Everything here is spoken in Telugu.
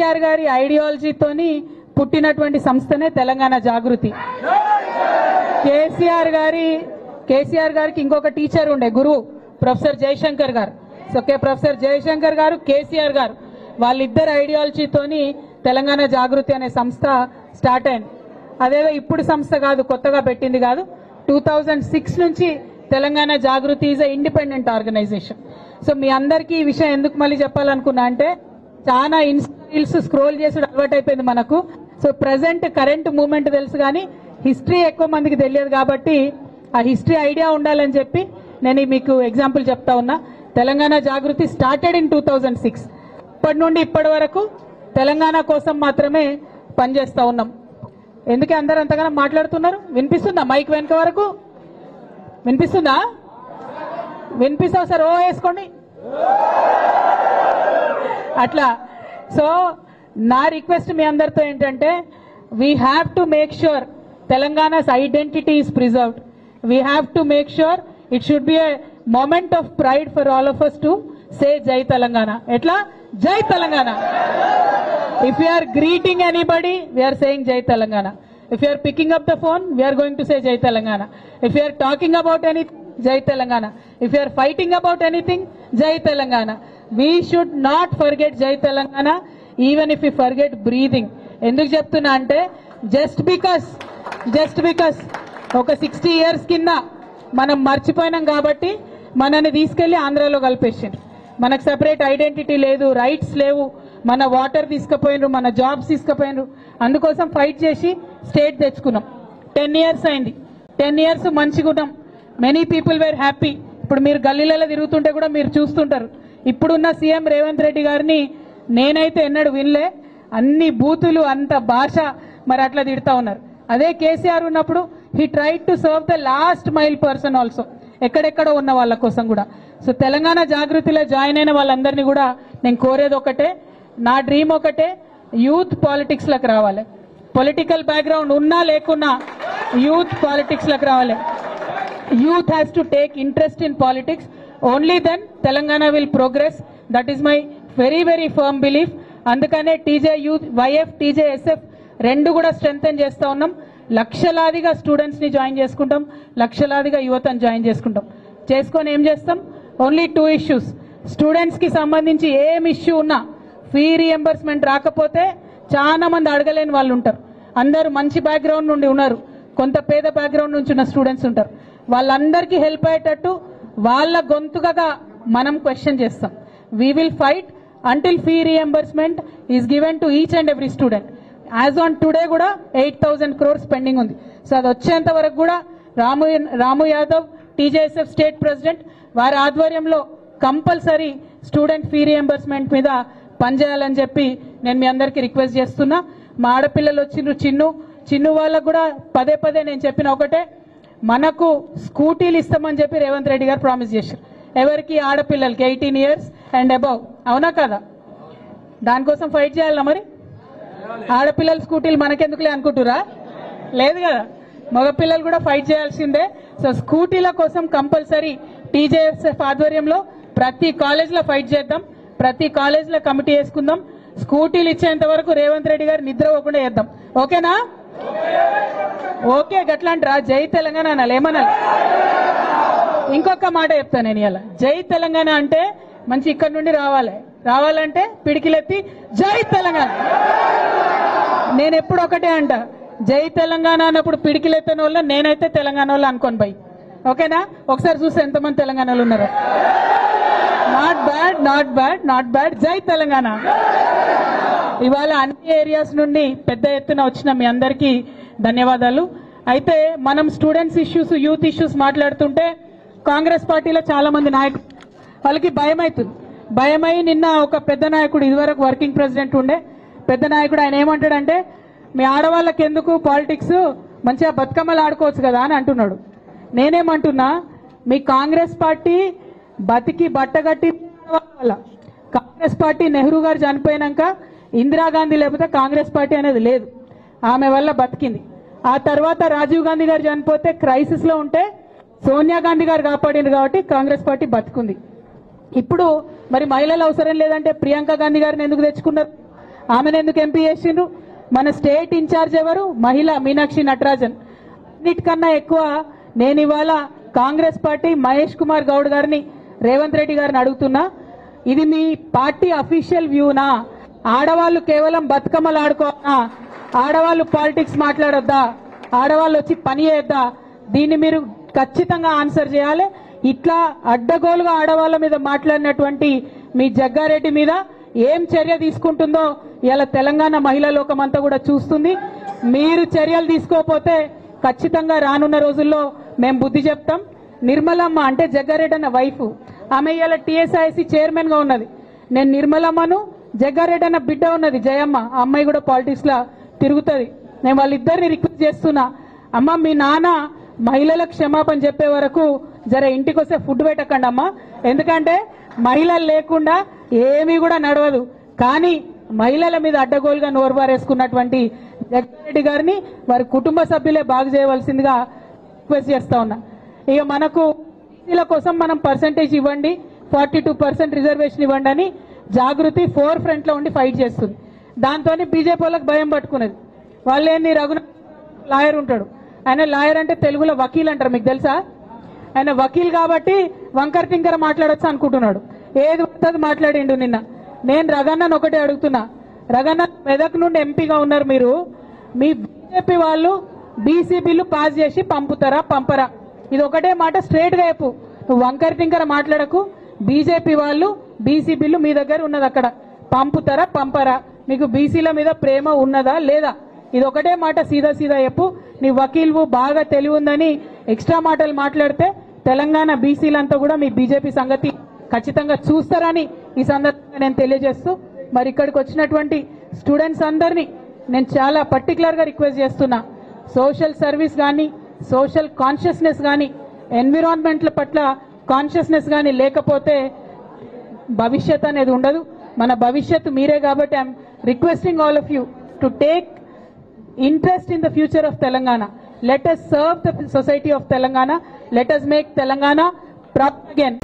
కేసీఆర్ గారి ఐడియాలజీతోని పుట్టినటువంటి సంస్థనే తెలంగాణ జాగృతి. కేసీఆర్ గారికి ఇంకొక టీచర్ ఉండే గురువు ప్రొఫెసర్ జయశంకర్ గారు. సో ప్రొఫెసర్ జయశంకర్ గారు, కేసీఆర్ గారు వాళ్ళిద్దరు ఐడియాలజీతోని తెలంగాణ జాగృతి అనే సంస్థ స్టార్ట్ అయింది. అదేదో ఇప్పుడు సంస్థ కాదు, కొత్తగా పెట్టింది కాదు. 2006 నుంచి Telangana Jagruthi is a independent organisation. So మీ అందరికీ ఈ విషయం ఎందుకు మళ్ళీ చెప్పాలనుకున్నా అంటే చాలా ఇన్స్టాల్స్ స్క్రోల్ చేసి అలవాటు అయిపోయింది మనకు. సో ప్రజెంట్ కరెంట్ మూమెంట్ తెలుసు కానీ హిస్టరీ ఎక్కువ మందికి తెలియదు కాబట్టి ఆ హిస్టరీ ఐడియా ఉండాలని చెప్పి నేను మీకు ఎగ్జాంపుల్ చెప్తా ఉన్నా. తెలంగాణ జాగృతి స్టార్టెడ్ ఇన్ 2006. ఇప్పటి నుండి ఇప్పటి వరకు తెలంగాణ కోసం మాత్రమే పనిచేస్తా ఉన్నాం. ఎందుకే అందరూ అంతగానో మాట్లాడుతున్నారు? వినిపిస్తుందా? మైక్ వెనుక వరకు వినిపిస్తుందా? వినిపిస్తా సార్, ఓ వేసుకోండి అట్లా. సో నా రిక్వెస్ట్ మీ అందరితో ఏంటంటే we have to make sure Telangana's identity is preserved. We have to make sure it should be a moment of pride for all of us to say Jai Telangana. Etla? Jai Telangana. If we are greeting anybody, we are saying Jai Telangana. If you are picking up the phone, we are going to say Jai Telangana. If you are talking about anything, Jai Telangana. If you are fighting about anything, Jai Telangana. We should not forget Jai Telangana even if we forget breathing. Enduku cheptunna ante just because oka 60 years kinda మనం మర్చిపోయినాం కాబట్టి మనని తీసుకెళ్లి ఆంధ్రాలో కలిపేసిండ్రు. మనకు సెపరేట్ ఐడెంటిటీ లేదు, రైట్స్ లేవు, మన వాటర్ తీసుకుపోయినరు, మన జాబ్స్ తీసుకుపోయినరు. అందుకోసం ఫైట్ చేసి స్టేట్ తెచ్చుకున్నాం. 10 years అయింది. 10 years మంచిగా ఉన్నాం. Many people were happy. ఇప్పుడు మీరు గల్లీలలో తిరుగుతుంటే కూడా మీరు చూస్తుంటారు. ఇప్పుడున్న సీఎం రేవంత్ రెడ్డి గారిని నేనైతే ఎన్నడూ వినలే. అన్ని బూతులు, అంత భాష మరి అట్లా తిడతా ఉన్నారు. అదే కేసీఆర్ ఉన్నప్పుడు he tried to serve the last mile person also, ఎక్కడెక్కడో ఉన్న వాళ్ళ కోసం కూడా. సో తెలంగాణ జాగృతిలో జాయిన్ అయిన వాళ్ళందరినీ కూడా నేను కోరేది ఒకటే, నా డ్రీమ్ ఒకటే, యూత్ పాలిటిక్స్లోకి రావాలి. పొలిటికల్ బ్యాక్గ్రౌండ్ ఉన్నా లేకున్నా యూత్ పాలిటిక్స్లోకి రావాలి. Youth has to take interest in politics. Only then Telangana will progress. That is my very very firm belief. అందుకనే TJ youth, YF, TJ SF రెండు కూడా స్ట్రెంగ్తన్ చేస్తూ ఉన్నాం. లక్షలాదిగా స్టూడెంట్స్ని జాయిన్ చేసుకుంటాం, లక్షలాదిగా యువతను జాయిన్ చేసుకొని ఏం చేస్తాం? Only 2 issues. స్టూడెంట్స్కి సంబంధించి ఏం ఇష్యూ ఉన్నా ఫీ రీఎంబర్స్మెంట్ రాకపోతే చాలా మంది అడగలేని వాళ్ళు ఉంటారు. అందరూ మంచి బ్యాక్గ్రౌండ్ నుండి ఉన్నారు, కొంత పేద బ్యాక్గ్రౌండ్ నుంచి ఉన్న స్టూడెంట్స్ ఉంటారు. వాళ్ళందరికీ హెల్ప్ అయ్యేటట్టు వాళ్ళ గొంతుగా మనం క్వశ్చన్ చేస్తాం. We will fight until fee reimbursement is given to each and every student. As on today కూడా 8,000 crores పెండింగ్ ఉంది. సో అది వచ్చేంత వరకు కూడా రాము యాదవ్, టీజేఎస్ఎఫ్ స్టేట్ ప్రెసిడెంట్, వారి ఆధ్వర్యంలో కంపల్సరీ స్టూడెంట్ ఫీ రీఎంబర్స్మెంట్ మీద పనిచేయాలని చెప్పి నేను మీ అందరికీ రిక్వెస్ట్ చేస్తున్నా. మా ఆడపిల్లలు వచ్చిండ్రు, చిన్ను వాళ్ళకు కూడా పదే నేను చెప్పిన ఒకటే, మనకు స్కూటీలు ఇస్తామని చెప్పి రేవంత్ రెడ్డి గారు ప్రామిస్ చేశారు. ఎవరికి? ఆడపిల్లలకి 18 years అండ్ అబౌవ్. అవునా కదా? దానికోసం ఫైట్ చేయాలా మరి? ఆడపిల్లల స్కూటీలు మనకెందుకులే అనుకుంటురా? లేదు కదా, మగపిల్లలు కూడా ఫైట్ చేయాల్సిందే. సో స్కూటీల కోసం కంపల్సరీ టీజేఎస్ఎఫ్ ఆధ్వర్యంలో ప్రతి కాలేజ్లో ఫైట్ చేద్దాం, ప్రతి కాలేజ్లో కమిటీ వేసుకుందాం. స్కూటీలు ఇచ్చేంత వరకు రేవంత్ రెడ్డి గారు నిద్ర పోకుండా చేద్దాం. ఓకేనా? ఓకే, గట్లాంటిరా జై తెలంగాణ అనాలి, ఏమనాలి? ఇంకొక మాట చెప్తాను నేను ఇలా. జై తెలంగాణ అంటే మంచి ఇక్కడ నుండి రావాలంటే పిడికిలెత్తి జై తెలంగాణ. నేను ఎప్పుడు ఒకటే అంట, జై తెలంగాణ అన్నప్పుడు పిడికిలెత్తని వాళ్ళ నేనైతే తెలంగాణ వాళ్ళు అనుకోని బై. ఓకేనా? ఒకసారి చూస్తే ఎంతమంది తెలంగాణలో ఉన్నారు. Not bad. జై తెలంగాణ. ఇవాళ అన్ని ఏరియాస్ నుండి పెద్ద ఎత్తున వచ్చిన మీ అందరికీ ధన్యవాదాలు. అయితే మనం స్టూడెంట్స్ ఇష్యూస్, యూత్ ఇష్యూస్ మాట్లాడుతుంటే కాంగ్రెస్ పార్టీలో చాలా మంది నాయకులు వాళ్ళకి భయమై నిన్న ఒక పెద్ద నాయకుడు, ఇదివరకు వర్కింగ్ ప్రెసిడెంట్ ఉండే పెద్ద నాయకుడు, ఆయన ఏమంటాడంటే మీ ఆడవాళ్ళకి ఎందుకు పాలిటిక్స్, మంచిగా బతుకమ్మలు ఆడుకోవచ్చు కదా అని అంటున్నాడు. నేనేమంటున్నా, మీ కాంగ్రెస్ పార్టీ బతికి బట్టగట్టి వాళ్ళ కాంగ్రెస్ పార్టీ నెహ్రూ గారు చనిపోయినాక ఇందిరాగాంధీ లేకపోతే కాంగ్రెస్ పార్టీ అనేది లేదు, ఆమె వల్ల బతికింది. ఆ తర్వాత రాజీవ్ గాంధీ గారు చనిపోతే క్రైసిస్ లో ఉంటే సోనియా గాంధీ గారు కాపాడింది కాబట్టి కాంగ్రెస్ పార్టీ బతుకుంది. ఇప్పుడు మరి మహిళలు అవసరం లేదంటే ప్రియాంక గాంధీ గారిని ఎందుకు తెచ్చుకున్నారు? ఆమెను ఎందుకు ఎంపీ చేసిండ్రు? మన స్టేట్ ఇన్ఛార్జ్ ఎవరు? మహిళ మీనాక్షి నటరాజన్. అన్నిటికన్నా ఎక్కువ నేను ఇవాళ కాంగ్రెస్ పార్టీ మహేష్ కుమార్ గౌడ్ గారిని, రేవంత్ రెడ్డి గారిని అడుగుతున్నా, ఇది మీ పార్టీ అఫీషియల్ వ్యూనా? ఆడవాళ్ళు కేవలం బతుకమ్మలు ఆడుకోవాలా? ఆడవాళ్ళు పాలిటిక్స్ మాట్లాడొద్దా? ఆడవాళ్ళు వచ్చి పని చేయొద్దా? దీన్ని మీరు ఖచ్చితంగా ఆన్సర్ చేయాలి. ఇట్లా అడ్డగోలుగా ఆడవాళ్ళ మీద మాట్లాడినటువంటి మీ జగ్గారెడ్డి మీద ఏం చర్య తీసుకుంటుందో ఇలా తెలంగాణ మహిళా లోకం అంతా కూడా చూస్తుంది. మీరు చర్యలు తీసుకోకపోతే ఖచ్చితంగా రానున్న రోజుల్లో మేము బుద్ధి చెప్తాం. నిర్మలమ్మ అంటే జగ్గారెడ్డి అన్న వైఫ్, ఆమె ఇలా టీఎస్ఐసి చైర్మన్ గా ఉన్నది. నేను నిర్మలమ్మను, జగ్గారెడ్డి అన్న బిడ్డ ఉన్నది జయమ్మ, ఆ అమ్మాయి కూడా పాలిటిక్స్ లా తిరుగుతుంది. నేను వాళ్ళిద్దరిని రిక్వెస్ట్ చేస్తున్నా, అమ్మ మీ నాన్న మహిళలకు క్షమాపణ చెప్పే వరకు జర ఇంటికి వస్తే ఫుడ్ పెట్టకండి అమ్మా, ఎందుకంటే మహిళలు లేకుండా ఏమీ కూడా నడవదు. కానీ మహిళల మీద అడ్డగోలుగా నోరు బారేసుకున్నటువంటి జగ్గారెడ్డి గారిని వారి కుటుంబ సభ్యులే బాగు చేయవలసిందిగా రిక్వెస్ట్ చేస్తా ఉన్నా. ఇక మనకు బీసీల కోసం మనం పర్సంటేజ్ ఇవ్వండి, 42% రిజర్వేషన్ ఇవ్వండి అని జాగృతి 4 ఫ్రంట్ లో ఉండి ఫైట్ చేస్తుంది. దాంతో బీజేపీ వాళ్ళకి భయం పట్టుకున్నది. వాళ్ళేంది, రఘునాథ్ లాయర్ ఉంటాడు, ఆయన లాయర్ అంటే తెలుగులో వకీల్ అంటారు, మీకు తెలుసా? ఆయన వకీల్ కాబట్టి వంకర టింకర మాట్లాడొచ్చు అనుకుంటున్నాడు. ఏది పడుతుంది మాట్లాడిండు నిన్న. నేను రఘన్నను ఒకటే అడుగుతున్నా, రఘన్న మెదక్ నుండి ఎంపీగా ఉన్నారు మీరు, మీ బీజేపీ వాళ్ళు బీసీ బిల్లు పాస్ చేసి పంపుతారా పంపరా? ఇది ఒకటే మాట స్ట్రేట్ గా చెప్పు, నువ్వు వంకర టింకర మాట్లాడకు. బీజేపీ వాళ్ళు బీసీ బిల్లు మీ దగ్గర ఉన్నది, అక్కడ పంపుతారా పంపరా? మీకు బీసీల మీద ప్రేమ ఉన్నదా లేదా? ఇది ఒకటే మాట సీదా సీదా చెప్పు. నీ వకీల్వు బాగా తెలివి ఉందని ఎక్స్ట్రా మాటలు మాట్లాడితే తెలంగాణ బీసీలంతా కూడా మీ బీజేపీ సంగతి ఖచ్చితంగా చూస్తారని ఈ సందర్భంగా నేను తెలియజేస్తూ, మరి ఇక్కడికి వచ్చినటువంటి స్టూడెంట్స్ అందరినీ నేను చాలా పర్టికులర్ గా రిక్వెస్ట్ చేస్తున్నా, సోషల్ సర్వీస్ కానీ, సోషల్ కాన్షియస్నెస్ కానీ, ఎన్విరాన్మెంట్ల పట్ల కాన్షియస్నెస్ కానీ లేకపోతే భవిష్యత్ అనేది ఉండదు. మన భవిష్యత్తు మీరే కాబట్టి I'm requesting all of you to take interest in the future of Telangana. Let us serve the society of Telangana. Let us make Telangana proud again.